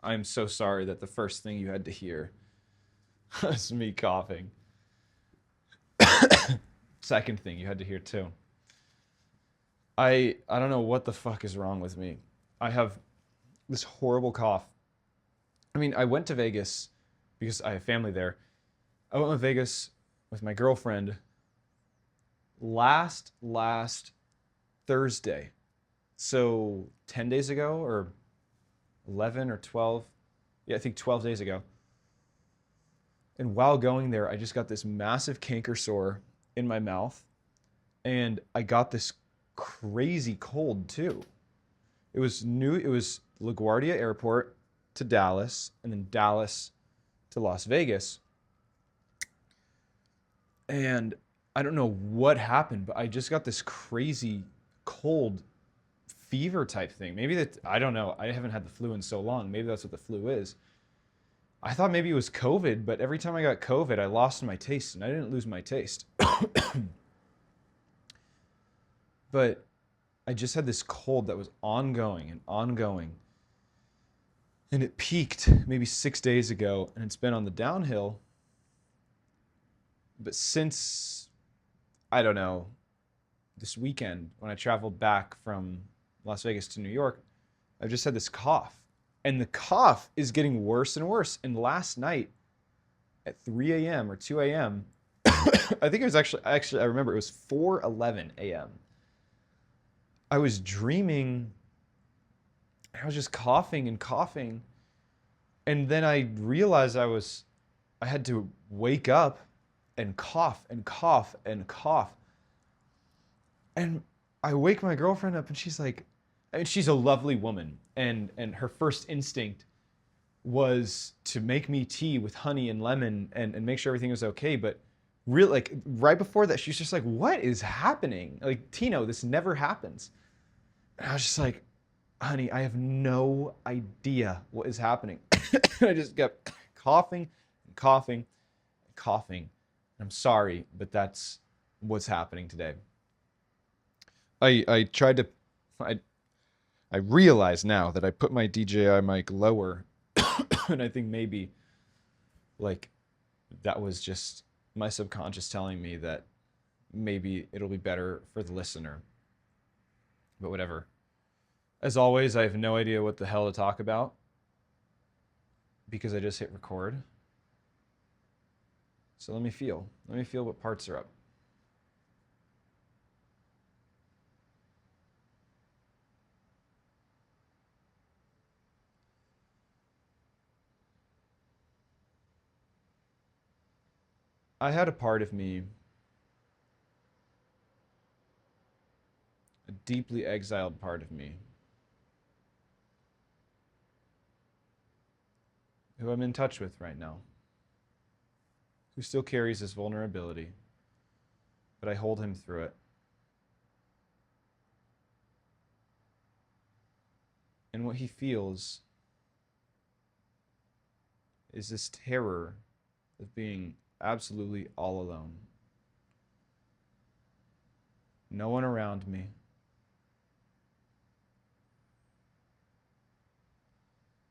I'm so sorry that the first thing you had to hear was me coughing. Second thing you had to hear too. I don't know what the fuck is wrong with me. I have this horrible cough. I mean, I went to Vegas because I have family there. I went to Vegas with my girlfriend last Thursday. So 10 days ago or 11 or 12. Yeah, I think 12 days ago. And while going there, I just got this massive canker sore in my mouth. And I got this crazy cold too. It was LaGuardia Airport to Dallas, and then Dallas to Las Vegas. And I don't know what happened, but I just got this crazy cold fever type thing. Maybe that, I don't know. I haven't had the flu in so long. Maybe that's what the flu is. I thought maybe it was COVID, but every time I got COVID, I lost my taste, and I didn't lose my taste. But I just had this cold that was ongoing and ongoing. And it peaked maybe 6 days ago, and it's been on the downhill. But since, I don't know, this weekend when I traveled back from Las Vegas to New York, I've just had this cough. And the cough is getting worse and worse. And last night at 3 a.m. or 2 a.m., I think it was actually, I remember it was 4:11 a.m. I was dreaming. I was just coughing and coughing. And then I realized I had to wake up and cough and cough and cough. And I wake my girlfriend up, and she's like, I mean, she's a lovely woman. And her first instinct was to make me tea with honey and lemon and make sure everything was okay. But really, like right before that, she's just like, what is happening? Like, Tino, this never happens. And I was just like, honey, I have no idea what is happening. I just kept coughing and coughing and coughing. I'm sorry, but that's what's happening today. I tried to, I realize now that I put my DJI mic lower, and I think maybe like that was just my subconscious telling me that maybe it'll be better for the listener. But whatever. As always, I have no idea what the hell to talk about because I just hit record. So let me feel. Let me feel what parts are up. I had a part of me, a deeply exiled part of me, who I'm in touch with right now, who still carries this vulnerability, but I hold him through it. And what he feels is this terror of being absolutely all alone. No one around me.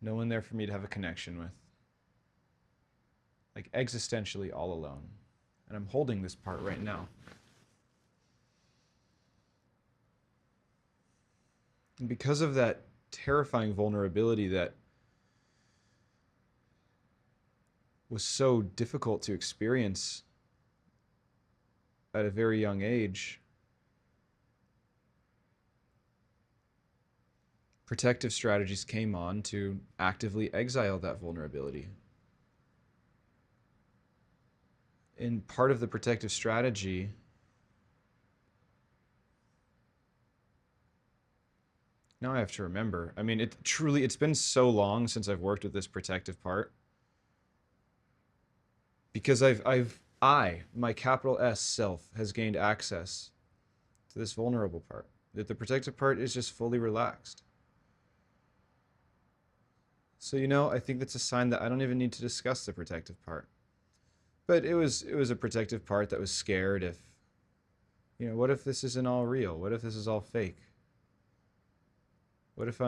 No one there for me to have a connection with. Like existentially all alone. And I'm holding this part right now. And because of that terrifying vulnerability that was so difficult to experience at a very young age, protective strategies came on to actively exile that vulnerability. And part of the protective strategy now I have to remember. I mean, it's been so long since I've worked with this protective part. Because my capital S self has gained access to this vulnerable part. That the protective part is just fully relaxed. So, I think that's a sign that I don't even need to discuss the protective part. But it was a protective part that was scared if, what if this isn't all real? What if this is all fake? What if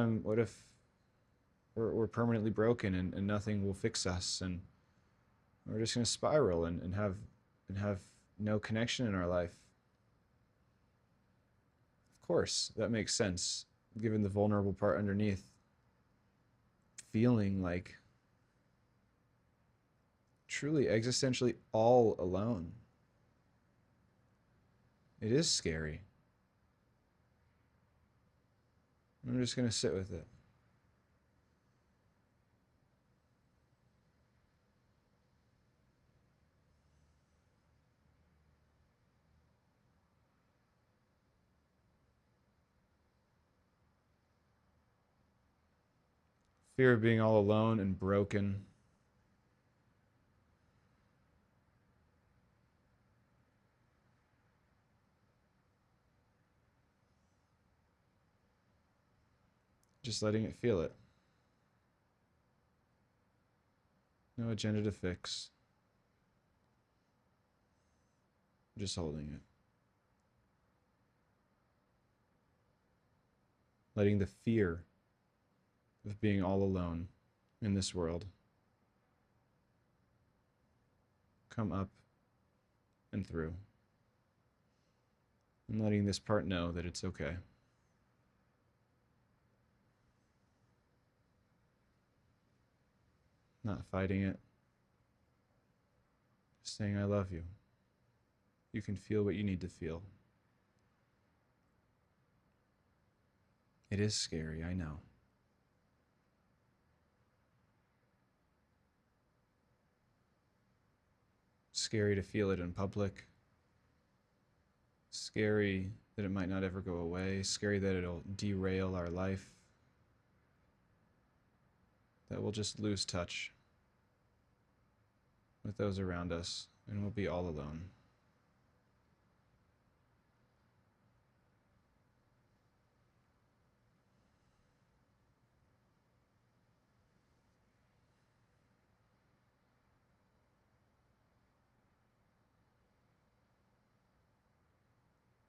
we're permanently broken, and nothing will fix us, and we're just going to spiral and have no connection in our life. Of course, that makes sense, given the vulnerable part underneath. Feeling like truly existentially all alone. It is scary. I'm just going to sit with it. Fear of being all alone and broken. Just letting it feel it. No agenda to fix. Just holding it. Letting the fear of being all alone in this world come up and through. And letting this part know that it's okay. Not fighting it. Just saying, I love you. You can feel what you need to feel. It is scary, I know. Scary to feel it in public. Scary that it might not ever go away. Scary that it'll derail our life. That we'll just lose touch with those around us and we'll be all alone.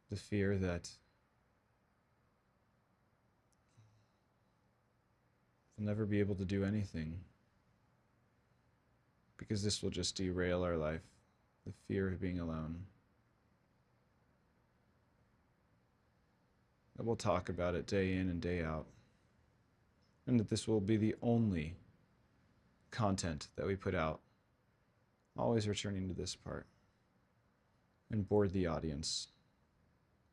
The fear that we'll never be able to do anything because this will just derail our life. The fear of being alone. That we'll talk about it day in and day out. And that this will be the only content that we put out. Always returning to this part. And bored the audience.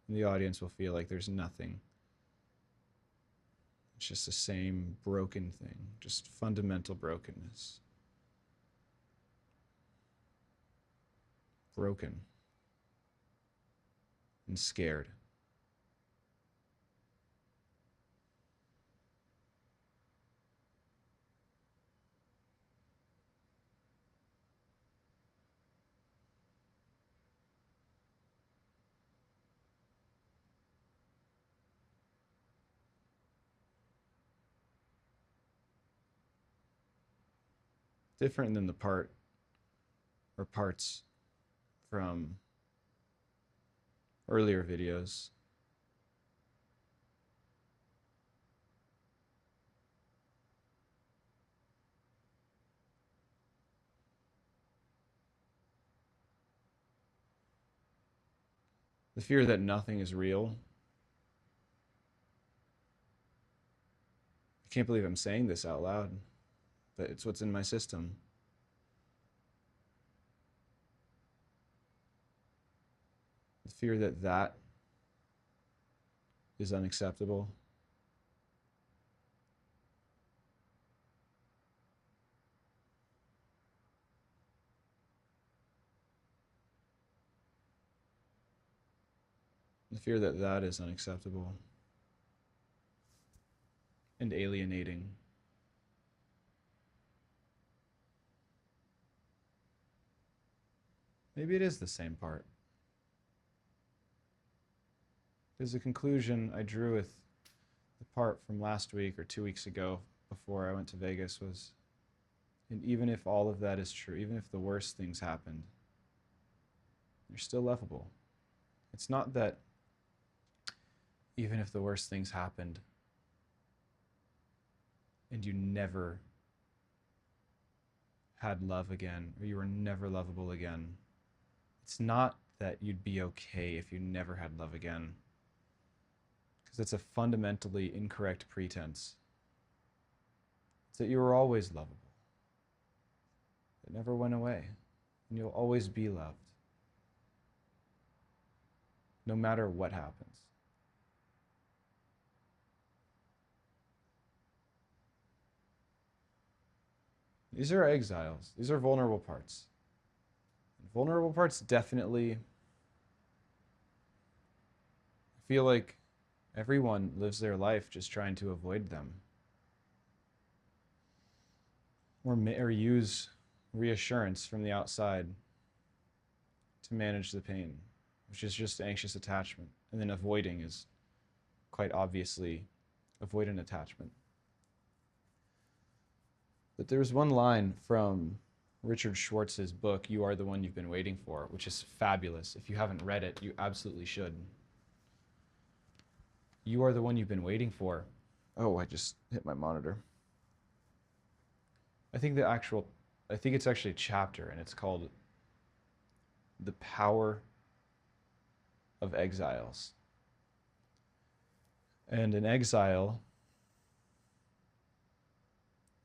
And the audience will feel like there's nothing. It's just the same broken thing. Just fundamental brokenness. Broken. And scared. Different than the part or parts from earlier videos. The fear that nothing is real. I can't believe I'm saying this out loud, but it's what's in my system. The fear that that is unacceptable. The fear that that is unacceptable and alienating. Maybe it is the same part. Because the conclusion I drew with the part from last week or 2 weeks ago before I went to Vegas was, and even if all of that is true, even if the worst things happened, you're still lovable. It's not that even if the worst things happened and you never had love again, or you were never lovable again, it's not that you'd be okay if you never had love again, because it's a fundamentally incorrect pretense. It's that you were always lovable. It never went away, and you'll always be loved, no matter what happens. These are exiles. These are vulnerable parts. Vulnerable parts definitely, I feel like everyone lives their life just trying to avoid them. Or use reassurance from the outside to manage the pain, which is just anxious attachment. And then avoiding is quite obviously avoidant attachment. But there's one line from Richard Schwartz's book, You Are the One You've Been Waiting For, which is fabulous. If you haven't read it, you absolutely should. You are the one you've been waiting for. Oh, I just hit my monitor. I think it's actually a chapter, and it's called The Power of Exiles. And an exile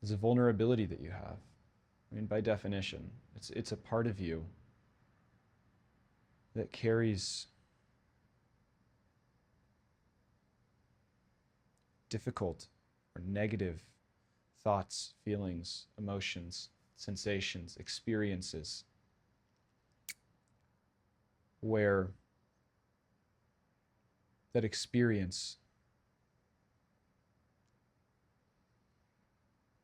is a vulnerability that you have. I mean, by definition, it's a part of you that carries difficult or negative thoughts, feelings, emotions, sensations, experiences, where that experience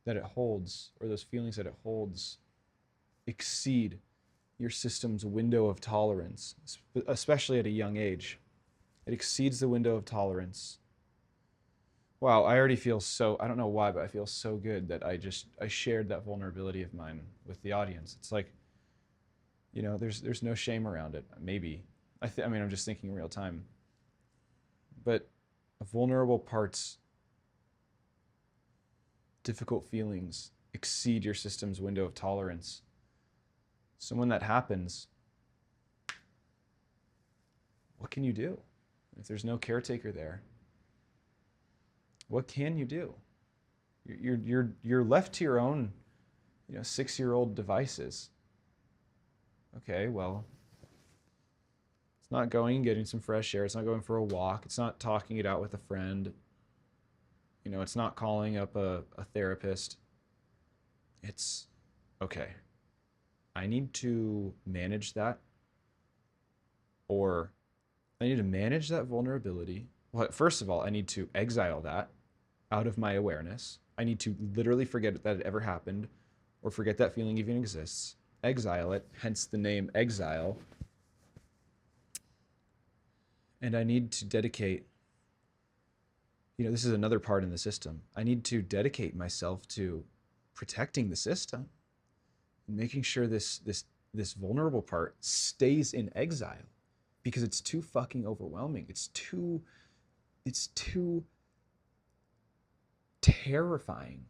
that it holds, or those feelings that it holds, exceed your system's window of tolerance, especially at a young age. It exceeds the window of tolerance. Wow, I already feel so, I don't know why, but I feel so good that I shared that vulnerability of mine with the audience. It's like, you know, there's no shame around it, maybe. I mean, I'm just thinking real time. But vulnerable parts, difficult feelings exceed your system's window of tolerance. So when that happens, what can you do? If there's no caretaker there, what can you do? You're left to your own, 6-year-old devices. Okay, well, it's not going and getting some fresh air. It's not going for a walk. It's not talking it out with a friend. It's not calling up a therapist. It's, okay, I need to manage that, or I need to manage that vulnerability. Well, first of all, I need to exile that out of my awareness. I need to literally forget that it ever happened, or forget that feeling even exists. Exile it, hence the name exile. And I need to dedicate, this is another part in the system. I need to dedicate myself to protecting the system, and making sure this vulnerable part stays in exile, because it's too fucking overwhelming. It's too terrifying.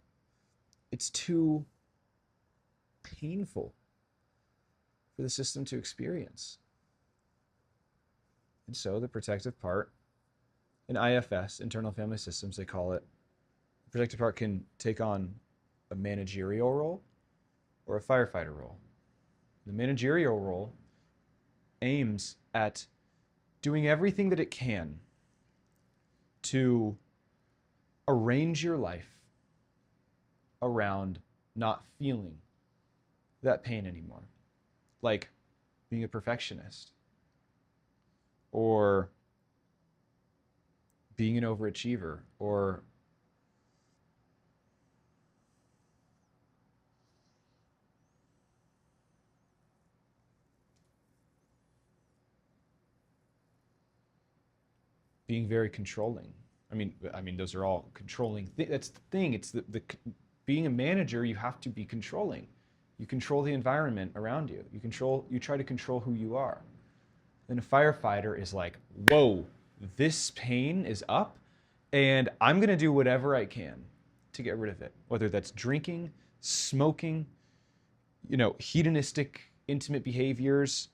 It's too painful for the system to experience. And so the protective part, in IFS, internal family systems, they call it, the protective part can take on a managerial role or a firefighter role. The managerial role aims at doing everything that it can to arrange your life around not feeling that pain anymore. Like being a perfectionist, or being an overachiever, or being very controlling. I mean, those are all controlling. That's the thing. It's the being a manager. You have to be controlling. You control the environment around you. You try to control who you are. Then a firefighter is like, whoa, this pain is up, and I'm gonna do whatever I can to get rid of it, whether that's drinking, smoking, hedonistic, intimate behaviors,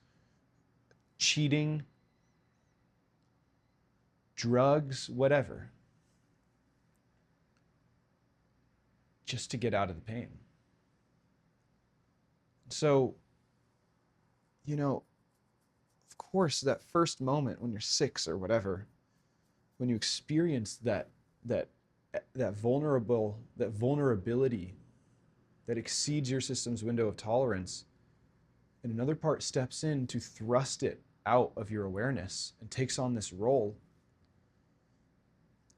cheating, drugs, whatever, just to get out of the pain. So, of course, that first moment when you're 6 or whatever, when you experience that vulnerability that exceeds your system's window of tolerance, and another part steps in to thrust it out of your awareness and takes on this role,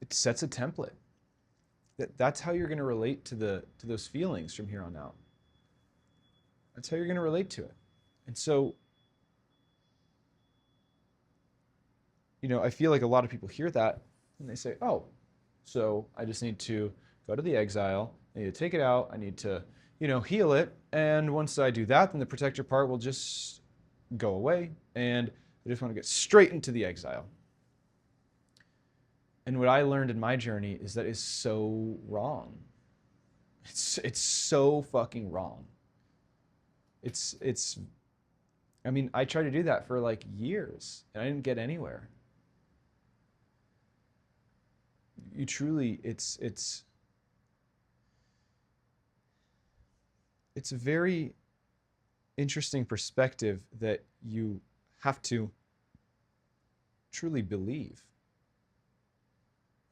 it sets a template. That's how you're going to relate to those feelings from here on out. That's how you're going to relate to it. And so, I feel like a lot of people hear that and they say, oh, so I just need to go to the exile, I need to take it out, I need to, heal it, and once I do that, then the protector part will just go away, and I just want to get straight into the exile. And what I learned in my journey is that is so wrong. It's so fucking wrong. I tried to do that for like years, and I didn't get anywhere. You truly, it's a very interesting perspective that you have to truly believe.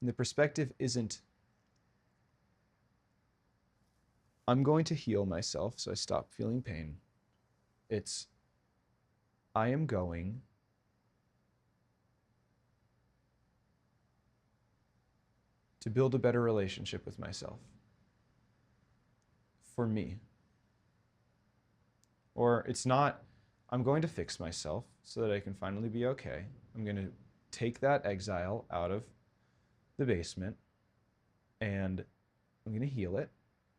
And the perspective isn't, I'm going to heal myself so I stop feeling pain. It's, I am going to build a better relationship with myself. For me. Or it's not, I'm going to fix myself so that I can finally be okay. I'm going to take that exile out of the basement and I'm going to heal it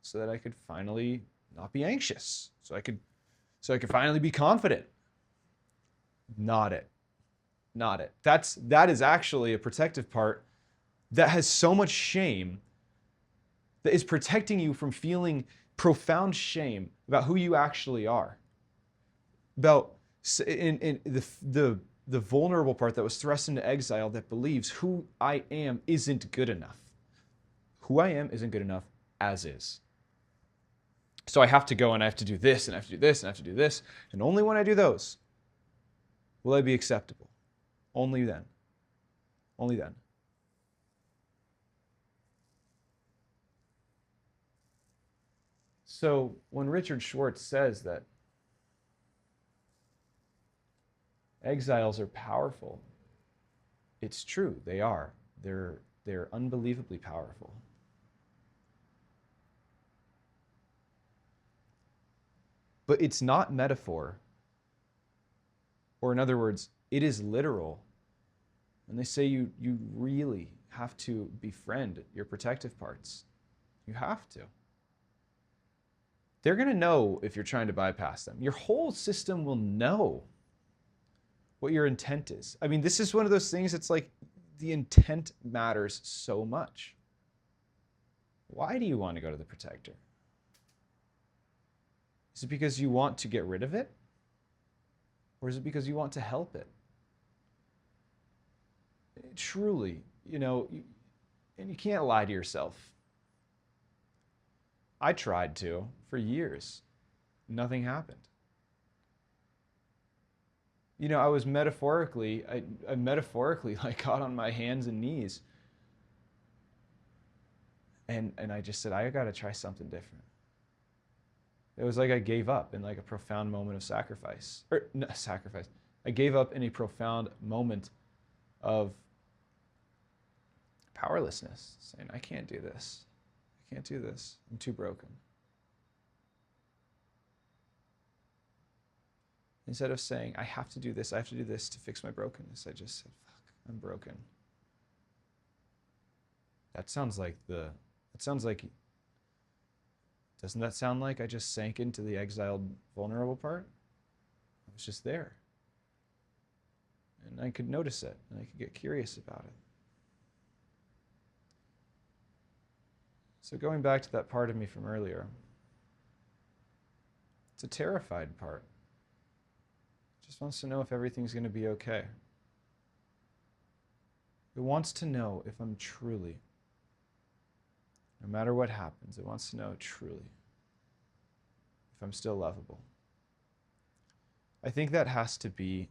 so that I could finally not be anxious. So I could finally be confident. Not it. That is actually a protective part that has so much shame, that is protecting you from feeling profound shame about who you actually are. About in the vulnerable part that was thrust into exile, that believes who I am isn't good enough. Who I am isn't good enough as is. So I have to go and I have to do this and I have to do this and I have to do this. And only when I do those will I be acceptable. Only then. Only then. So when Richard Schwartz says that exiles are powerful, it's true, they are. They're unbelievably powerful. But it's not metaphor. Or in other words, it is literal. And they say you really have to befriend your protective parts. You have to. They're going to know if you're trying to bypass them. Your whole system will know what your intent is. I mean, this is one of those things, it's like the intent matters so much. Why do you want to go to the protector? Is it because you want to get rid of it? Or is it because you want to help it? Truly, and you can't lie to yourself. I tried to for years. Nothing happened. I was metaphorically, I metaphorically like got on my hands and knees. And I just said, I gotta try something different. It was like I gave up in like a profound moment of sacrifice. Or no, sacrifice. I gave up in a profound moment of powerlessness, saying, I can't do this. I can't do this. I'm too broken. Instead of saying, I have to do this to fix my brokenness, I just said, fuck, I'm broken. Doesn't that sound like I just sank into the exiled, vulnerable part? I was just there. And I could notice it, and I could get curious about it. So going back to that part of me from earlier, it's a terrified part. It just wants to know if everything's going to be okay. It wants to know if I'm truly, no matter what happens, it wants to know truly if I'm still lovable. I think that has to be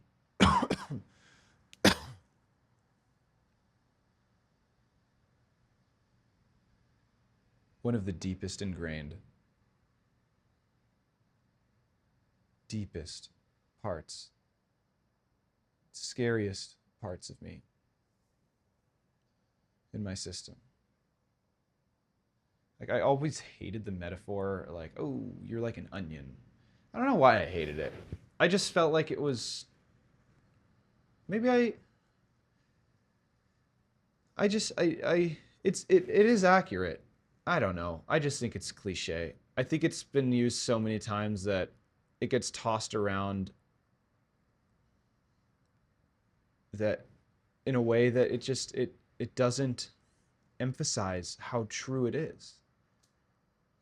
one of the deepest ingrained, deepest parts, scariest parts of me in my system. Like, I always hated the metaphor, like, oh, you're like an onion. I don't know why I hated it. I just felt like it was, maybe it is accurate. I don't know. I just think it's cliche. I think it's been used so many times that it gets tossed around that in a way that it doesn't emphasize how true it is.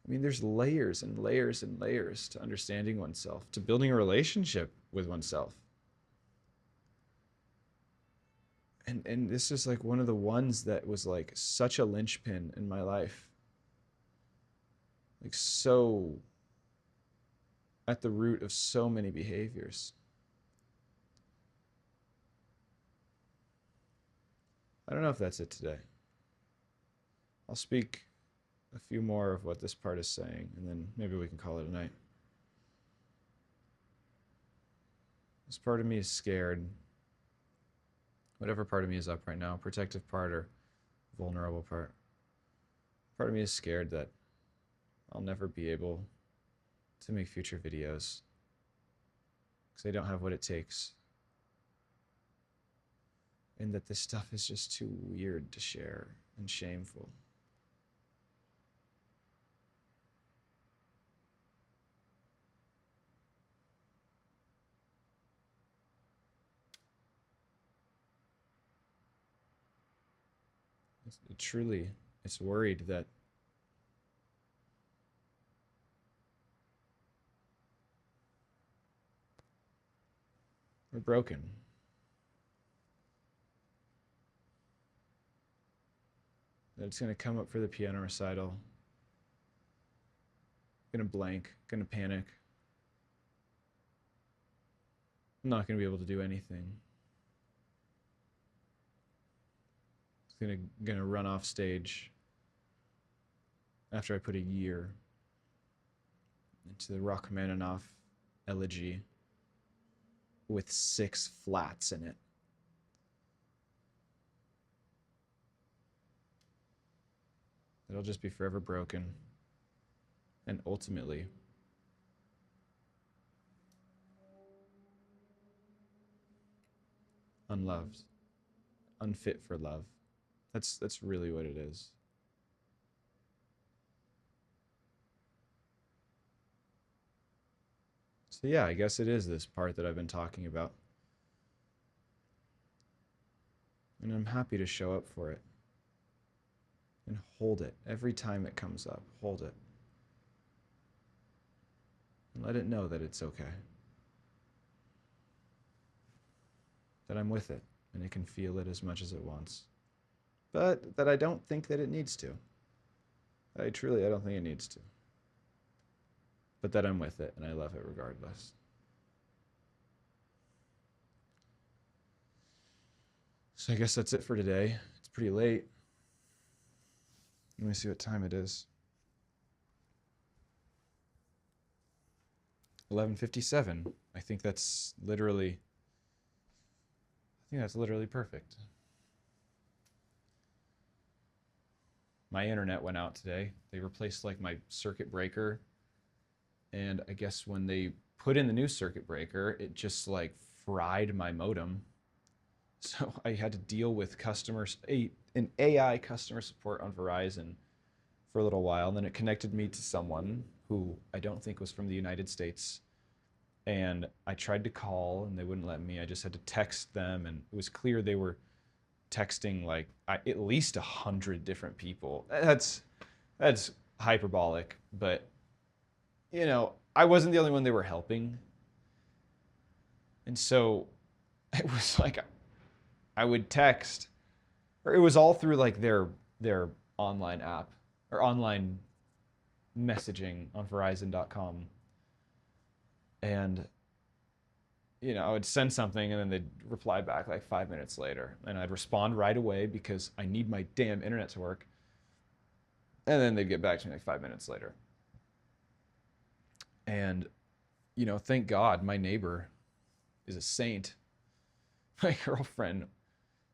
I mean, there's layers and layers and layers to understanding oneself, to building a relationship with oneself. And this is like one of the ones that was like such a linchpin in my life. Like so at the root of so many behaviors. I don't know if that's it today. I'll speak a few more of what this part is saying, and then maybe we can call it a night. This part of me is scared. Whatever part of me is up right now, protective part or vulnerable part. Part of me is scared that I'll never be able to make future videos because I don't have what it takes. And that this stuff is just too weird to share and shameful. It's worried that we're broken. That it's going to come up for the piano recital. Going to blank, going to panic. I'm not going to be able to do anything. It's going to run off stage after I put a year into the Rachmaninoff elegy with 6 flats in it. It'll just be forever broken and ultimately unloved, unfit for love. That's really what it is. So yeah, I guess it is this part that I've been talking about. And I'm happy to show up for it. And hold it every time it comes up. Hold it. And let it know that it's okay. That I'm with it and it can feel it as much as it wants. But that I don't think that it needs to. I don't think it needs to. But that I'm with it and I love it regardless. So I guess that's it for today. It's pretty late. Let me see what time it is. 11:57. I think that's literally perfect. My internet went out today. They replaced like my circuit breaker. And I guess when they put in the new circuit breaker, it just like fried my modem. So I had to deal with an AI customer support on Verizon for a little while. And then it connected me to someone who I don't think was from the United States. And I tried to call and they wouldn't let me. I just had to text them. And it was clear they were texting like at least 100 different people. That's That's hyperbolic, but you know, I wasn't the only one they were helping. And so it was like I would text, or it was all through like their online app or online messaging on Verizon.com. And you know, I would send something and then they'd reply back like 5 minutes later. And I'd respond right away because I need my damn internet to work. And then they'd get back to me like 5 minutes later. And, you know, thank God my neighbor is a saint. My girlfriend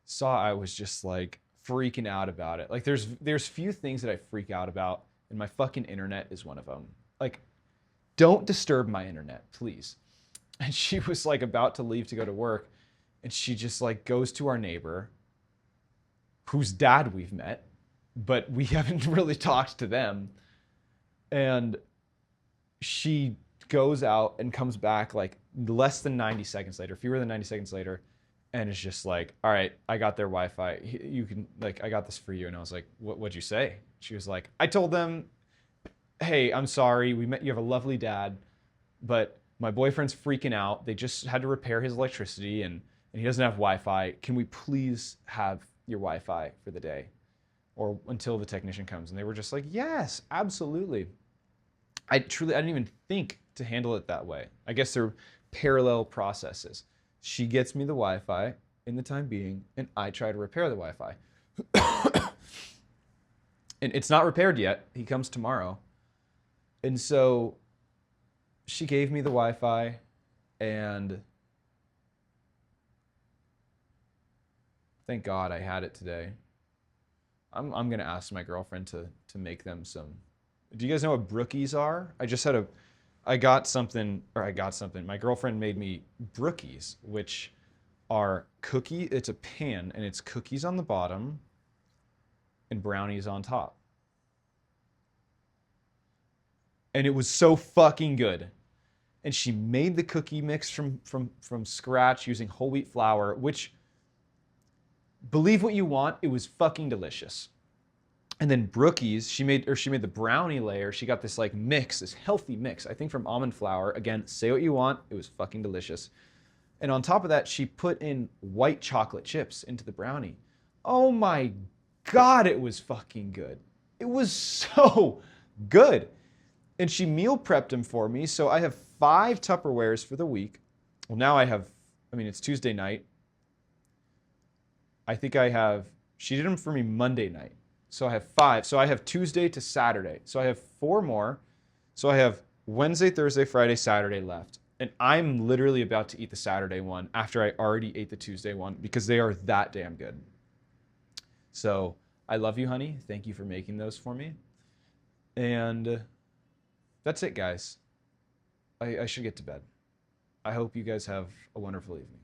saw I was just like freaking out about it. Like there's few things that I freak out about, and my fucking internet is one of them. Like, don't disturb my internet, please. And she was like about to leave to go to work, and she just like goes to our neighbor, whose dad we've met, but we haven't really talked to them. And she goes out and comes back like less than 90 seconds later, fewer than 90 seconds later, and it's just like, all right, I got their Wi-Fi. You can, like, I got this for you. And I was like, what'd you say? She was like, I told them, hey, I'm sorry. We met, you have a lovely dad, but my boyfriend's freaking out. They just had to repair his electricity and he doesn't have Wi-Fi. Can we please have your Wi-Fi for the day or until the technician comes? And they were just like, yes, absolutely. I didn't even think to handle it that way. I guess they're parallel processes. She gets me the Wi-Fi in the time being, and I try to repair the Wi-Fi. And it's not repaired yet. He comes tomorrow. And so she gave me the Wi-Fi, and thank God I had it today. I'm gonna ask my girlfriend to make them some. Do you guys know what brookies are? I got something. My girlfriend made me brookies, which are cookie. It's a pan, and it's cookies on the bottom and brownies on top. And it was so fucking good. And she made the cookie mix from scratch using whole wheat flour, which, believe what you want, it was fucking delicious. And then brookies, she made the brownie layer. She got this like mix, this healthy mix, I think from almond flour. Again, say what you want, it was fucking delicious. And on top of that, she put in white chocolate chips into the brownie. Oh my God, it was fucking good. It was so good. And she meal prepped them for me. So I have 5 Tupperwares for the week. Well, now it's Tuesday night. She did them for me Monday night. So I have 5. So I have Tuesday to Saturday. So I have 4 more. So I have Wednesday, Thursday, Friday, Saturday left. And I'm literally about to eat the Saturday one after I already ate the Tuesday one because they are that damn good. So I love you, honey. Thank you for making those for me. And that's it, guys. I should get to bed. I hope you guys have a wonderful evening.